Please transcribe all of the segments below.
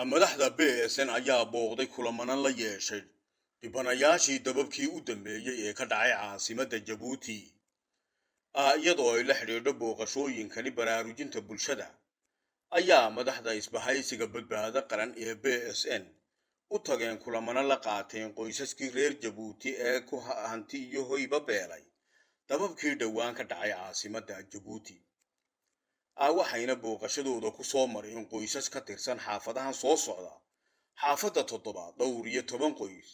madaxda BSN ayaa booqday kulamana la yeeshay dhibanayaashii dababkii u dambeeyey ee ka dhacay caasimadda Jabuuti iyadoo ay la xidhiidho booqashooyinkani baraarujinta bulshada ayaa madaxda isbahaysiga badbaado qaran ee BSN u tageen kulamana la qaateen qoysaskii reer Jabuuti ee ku hanti iyo hoyba beelay dababkii dhowaan ka dhacay caasimadda Jabuuti waxayna booqashadooda ku soo mareen qoysas ka tirsan xaafadahan soo socda xaafadda 7 dhowr iyo 10 qoys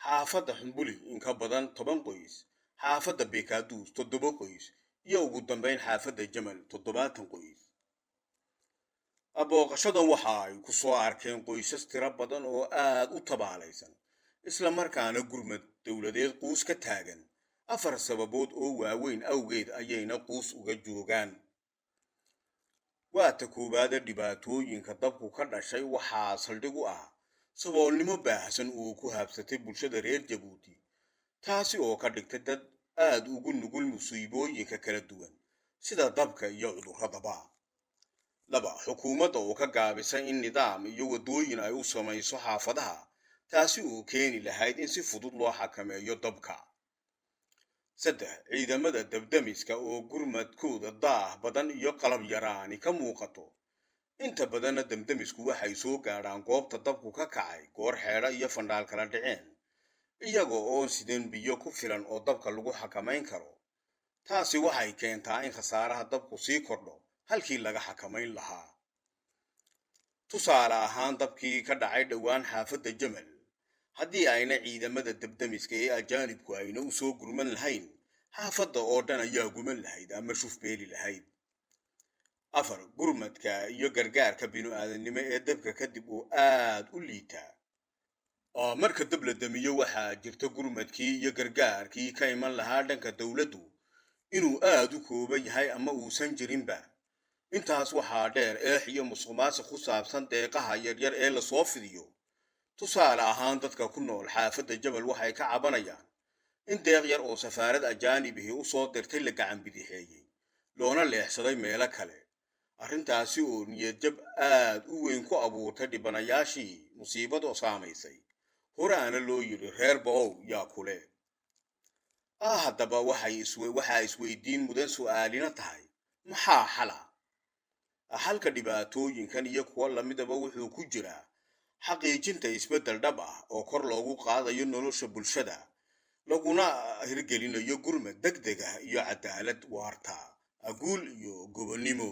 xaafadda Xumbuli in ka badan 10 qoys xaafadda Beekaaduus 7 qoys iyo ugu dambeyn xaafadda Jamal 70 qoys booqashadan waxa ay ku soo arkeen qoysas tiro badan oo aad u tabaalaysan isla markaana gurmad dawladeed quus ka taagan afar sababood oo waaweyn awgeed ayayna quus uga joogaan waata koowaada dhibaatooyinka dabku ka dhashay waxaa saldhig u ah saboolnimo baahsan oo ku habsatay bulshada reer Jabuuti taasi oo ka dhigtay dad aad ugu nugul musiibooyinka kala duwan sida dabka iyo cudurradaba laba xukuumadda oo ka gaabisay in nidaam iyo wadooyin ay u samayso xaafadaha taasi oo keeni lahayd in si fudud loo xakameeyo dabka saddex ciidamada dabdamiska oo gurmadkooda daah badan iyo qalab yaraani ka muuqato inta badanna dabdamisku waxay soo gaadhaan goobta dabku ka kacay goor xeedha iyo fandhaal kala dhaceen iyagoo oon sideen biyo ku filan oo dabka lagu xakamayn karo taasi waxay keentaa in khasaaraha dabku sii kordho halkii laga xakamayn lahaa tusaale ahaan dabkii ka dhacay dhowaan xaafadda Jamal haddii ayna ciidamada dabdamiska ee ajaanibku ayna u soo gurman lahayn xaafadda oo dhan ayaa guman lahayd ama shufbeeli lahayd afar gurmadka iyo gargaarka bini'aadanimo ee dabka kadib oo aad u liita marka dab la damiyo waxaa jirta gurmadkii iyo gargaarkii ka iman lahaa dhanka dawladdu inuu aad u kooban yahay ama uusan jirinba intaas waxaa dheer eex iyo musuqmaasuq ku saabsan deeqaha yaryar ee la soo fidiyo tusaale ahaan dadka ku nool xaafadda Jamal waxay ka cabanayaan in deeq yar oo safaarad ajaanibihi u soo dirtay la gacan bidixeeyay loona leexsaday meelo kale arrintaasi oo niyad jab aad u weyn ku abuurtay dhibanayaashii musiibadu saamaysay horaana loo yiri reer bow yaa kule haddaba waxaa isweydiin mudan su'aalina tahay maxaa xala halka dhibaatooyinkan iyo kuwa lamidaba wuxuu ku jiraa xaqiijinta isbeddel dhab ah oo kor loogu qaadayo nolosha bulshada laguna hirgelinayo gurmad degdeg ah iyo cadaalad waarta guul iyo gobonnimo